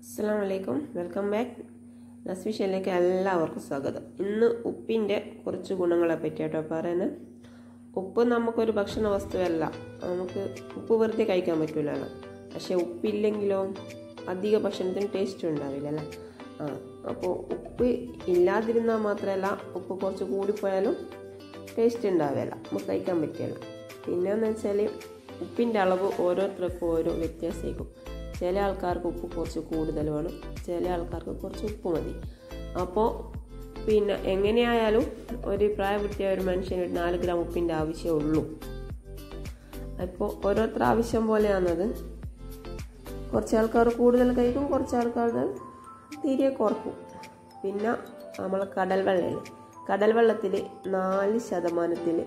അസ്സലാമലൈക്കും, welcome back. നസ്വിഷയിലേക്ക് എല്ലാവർക്കും സ്വാഗതം. ഇന്ന് ഉപ്പിൻ്റെ കുറച്ച് ഗുണങ്ങളെ പറ്റിയാട്ടോ പറയുന്നത്. ഉപ്പ് നമുക്കൊരു ഭക്ഷണ വസ്തുവല്ല, നമുക്ക് ഉപ്പ് വെറുതെ കഴിക്കാൻ പറ്റില്ലല്ലോ. പക്ഷേ ഉപ്പില്ലെങ്കിലോ അധിക ഭക്ഷണത്തിന് ടേസ്റ്റ് ഉണ്ടാവില്ല അല്ലേ. അപ്പോൾ ഉപ്പ് ഇല്ലാതിരുന്നാൽ മാത്രമല്ല, ഉപ്പ് കുറച്ച് കൂടിപ്പോയാലും ടേസ്റ്റ് ഉണ്ടാവില്ല, നമുക്ക് കഴിക്കാൻ പറ്റില്ല. പിന്നെയെന്ന് വെച്ചാൽ ഉപ്പിൻ്റെ അളവ് ഓരോരുത്തർക്കും ഓരോ വ്യത്യാസമായിരിക്കും. ചില ആൾക്കാർക്ക് ഉപ്പ് കുറച്ച് കൂടുതൽ വേണം, ചില ആൾക്കാർക്ക് കുറച്ച് ഉപ്പ് മതി. അപ്പോൾ എങ്ങനെയായാലും ഒരു പ്രായപൂർത്തിയായ ഒരു മനുഷ്യന് 4 ഗ്രാം ഉപ്പിൻ്റെ ആവശ്യമേ ഉള്ളൂ. അപ്പോൾ ഓരോരുത്തർ ആവശ്യം പോലെയാണത്. കുറച്ച് ആൾക്കാർ കൂടുതൽ കഴിക്കും, കുറച്ച് ആൾക്കാർ തീരെ കുറക്കും. പിന്നെ നമ്മൾ കടൽ വെള്ളത്തിൽ 4%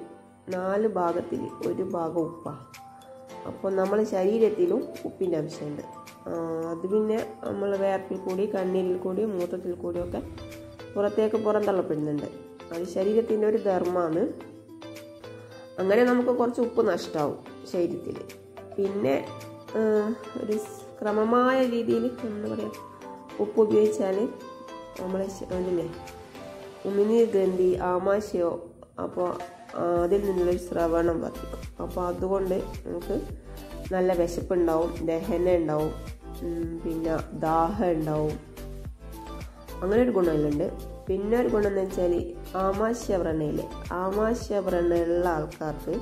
4 ഭാഗത്തിൽ 1 ഭാഗം ഉപ്പാണ്. അപ്പോൾ നമ്മളെ ശരീരത്തിലും ഉപ്പിൻ്റെ അംശമുണ്ട്. അത് പിന്നെ നമ്മൾ വേർപ്പിൽ കൂടി, കണ്ണീരിൽ കൂടി, മൂത്രത്തിൽ കൂടിയൊക്കെ പുറത്തേക്ക് പുറന്തള്ളപ്പെടുന്നുണ്ട്. അത് ശരീരത്തിൻ്റെ ഒരു ധർമ്മമാണ്. അങ്ങനെ നമുക്ക് കുറച്ച് ഉപ്പ് നഷ്ടമാവും ശരീരത്തിൽ. പിന്നെ ഒരു ക്രമമായ രീതിയിൽ എന്താ പറയുക, ഉപ്പ് ഉപയോഗിച്ചാൽ നമ്മളെ അതില്ലേ ഉമിനീർ ഗ്രന്ഥി, ആമാശയോ, അപ്പോൾ അതിൽ നിന്നുള്ളൊരു സ്രവണം വർദ്ധിക്കും. അപ്പോൾ അതുകൊണ്ട് നമുക്ക് നല്ല വിശപ്പുണ്ടാവും, ദഹന ഉണ്ടാവും, പിന്നെ ദാഹം ഉണ്ടാവും. അങ്ങനെ ഒരു ഗുണമെല്ലാം. പിന്നെ ഒരു ഗുണം എന്ന് വെച്ചാൽ ആമാശയവ്രണയുള്ള ആൾക്കാർക്ക്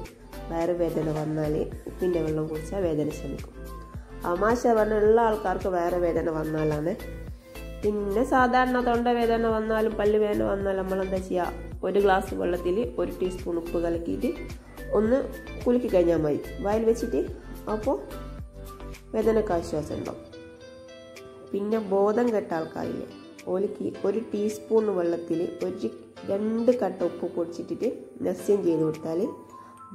വയറുവേദന വന്നാൽ ഉപ്പിൻ്റെ വെള്ളം കുടിച്ചാൽ വേദന ശമിക്കും. ആമാശയവ്രണമുള്ള ആൾക്കാർക്ക് വയറുവേദന വന്നാലാണ്. പിന്നെ സാധാരണ തൊണ്ടവേദന വന്നാലും പല്ലുവേദന വന്നാലും നമ്മളെന്താ ചെയ്യുക, 1 ഗ്ലാസ് വെള്ളത്തിൽ 1 ടീസ്പൂൺ ഉപ്പ് കലക്കിയിട്ട് ഒന്ന് കുലുക്കി കഴിഞ്ഞാൽ മതി, വായിൽ വെച്ചിട്ട്. അപ്പോൾ വേദനക്ക് ആശ്വാസം ഉണ്ടാവും. പിന്നെ ബോധം കെട്ട ആൾക്കാരില്ലേ, ഓലിക്ക് 1 ടീസ്പൂൺ വെള്ളത്തിൽ 2 കട്ട ഉപ്പ് പൊടിച്ചിട്ടിട്ട് നസ്യം ചെയ്ത് കൊടുത്താൽ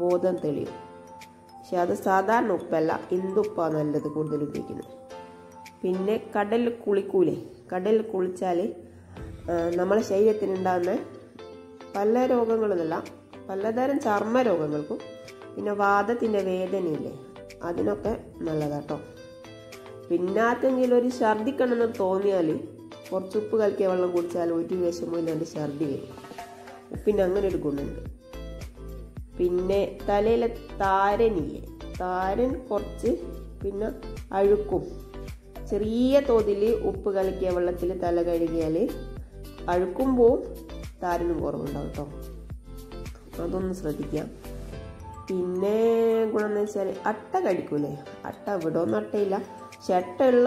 ബോധം തെളിയും. പക്ഷെ അത് സാധാരണ ഉപ്പല്ല, ഇന്ദുപ്പാണ് നല്ലത് കൂടുതൽ ഉപയോഗിക്കുന്നത്. പിന്നെ കടലിൽ കടലിൽ കുളിച്ചാൽ നമ്മളെ ശരീരത്തിനുണ്ടാകുന്ന പല രോഗങ്ങളൊന്നുമില്ല, പലതരം ചർമ്മ രോഗങ്ങൾക്കും പിന്നെ വാദത്തിൻ്റെ വേദനയില്ലേ, അതിനൊക്കെ നല്ലതാട്ടോ. പിന്നെ ആർക്കെങ്കിലും ഒരു ഛർദിക്കണമെന്ന് തോന്നിയാൽ കുറച്ച് ഉപ്പ് കലക്കിയ വെള്ളം കുടിച്ചാൽ ഒരു വിഷമവും ഇല്ലാണ്ട് ഛർദി വരും. ഉപ്പിന് അങ്ങനെ ഒരു ഗുണമുണ്ട്. പിന്നെ തലയിലെ താരൻ കുറച്ച് പിന്നെ അഴുക്കും, ചെറിയ തോതിൽ ഉപ്പ് കലക്കിയ വെള്ളത്തിൽ തല കഴുകിയാൽ അഴുക്കും പോവും, താരനും കുറവുണ്ടാവും കേട്ടോ. അതൊന്ന് ശ്രദ്ധിക്കാം. പിന്നെ ഗുണം എന്ന് വെച്ചാൽ അട്ട കടിക്കൂലേ, അട്ട ഇവിടെ ഒന്നും അട്ടയില്ല, പക്ഷെ അട്ട ഉള്ള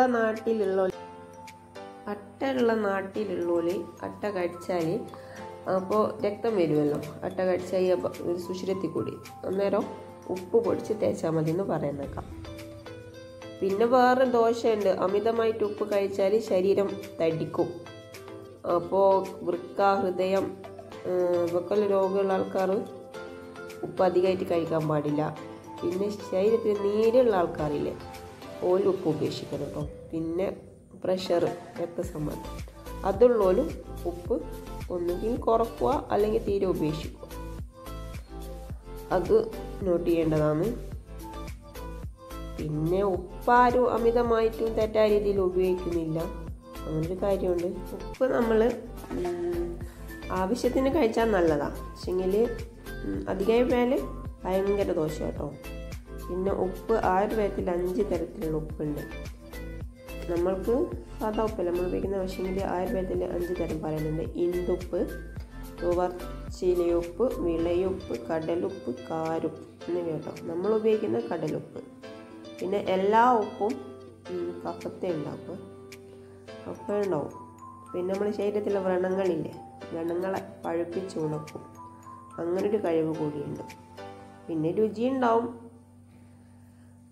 നാട്ടിലുള്ളോല് അട്ട കടിച്ചാൽ അപ്പോൾ രക്തം വരുമല്ലോ. അട്ട കടിച്ചാൽ ഒരു സുഷിരത്തിൽ കൂടി അന്നേരം ഉപ്പ് പൊടിച്ച് തേച്ചാൽ മതി എന്ന് പറയുന്നേക്കാം. പിന്നെ വേറെ ദോഷമുണ്ട്, അമിതമായിട്ട് ഉപ്പ് കഴിച്ചാൽ ശരീരം തടിക്കും. അപ്പോൾ വൃക്ക, ഹൃദയം, ഇവക്കുള്ള രോഗമുള്ള ആൾക്കാർ ഉപ്പ് അധികമായിട്ട് കഴിക്കാൻ പാടില്ല. പിന്നെ ശരീരത്തിൽ നീരുള്ള ആൾക്കാരില്ലേ, ഓല് ഉപ്പ് ഉപേക്ഷിക്കണം കേട്ടോ. പിന്നെ പ്രഷർ, രക്തസമ്മർദ്ദം അതുള്ളോലും ഉപ്പ് ഒന്നുകിൽ കുറക്കുക അല്ലെങ്കിൽ തീരെ ഉപേക്ഷിക്കുക. അത് നോട്ട് ചെയ്യേണ്ടതാണ്. പിന്നെ ഉപ്പാരും അമിതമായിട്ടും തെറ്റായ രീതിയിൽ ഉപയോഗിക്കുന്നില്ല, അങ്ങനൊരു കാര്യമുണ്ട്. ഉപ്പ് നമ്മൾ ആവശ്യത്തിന് കഴിച്ചാൽ നല്ലതാണ്, പക്ഷെങ്കിൽ അധികം പോയാൽ ഭയങ്കര ദോഷം കേട്ടോ. പിന്നെ ഉപ്പ് ആയുർവേദത്തിൽ 5 തരത്തിലുള്ള ഉപ്പുണ്ട്. നമ്മൾക്ക് സാധാ ഉപ്പല്ല നമ്മൾ ഉപയോഗിക്കുന്ന, പക്ഷെങ്കിൽ ആയുർവേദത്തിൽ 5 തരം പറയുന്നുണ്ട്. ഇന്ദുപ്പ്, തുവർച്ചിലയുപ്പ്, വിളയുപ്പ്, കടലുപ്പ്, കാരുപ്പ് എന്നിവ കേട്ടോ. നമ്മൾ ഉപയോഗിക്കുന്ന കടലുപ്പ്. പിന്നെ എല്ലാ ഉപ്പും കഫത്തെ ഉണ്ടാവും. പിന്നെ നമ്മുടെ ശരീരത്തിലെ വ്രണങ്ങളെ പഴുപ്പിച്ച് ഉണക്കും. അങ്ങനൊരു കഴിവ് കൂടിയുണ്ട്. പിന്നെ രുചി ഉണ്ടാവും.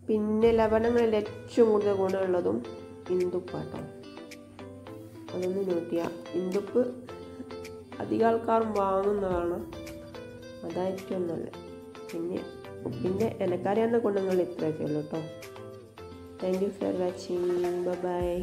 പിന്നെ ലവണങ്ങളിൽ ഏറ്റവും കൂടുതൽ ഗുണമുള്ളതും ഇന്ദുപ്പാട്ടോ. അതൊന്ന് നോട്ട് ചെയ്യാം. ഇന്ദുപ്പ് അധികം ആൾക്കാരും വാങ്ങുന്നതാണ്, അതായിരിക്കും നല്ലത്. പിന്നെ ഉപ്പിൻ്റെ എനക്കറിയാവുന്ന ഗുണങ്ങൾ ഇത്രയൊക്കെ ഉള്ളൂ കേട്ടോ. Thank you for watching. By.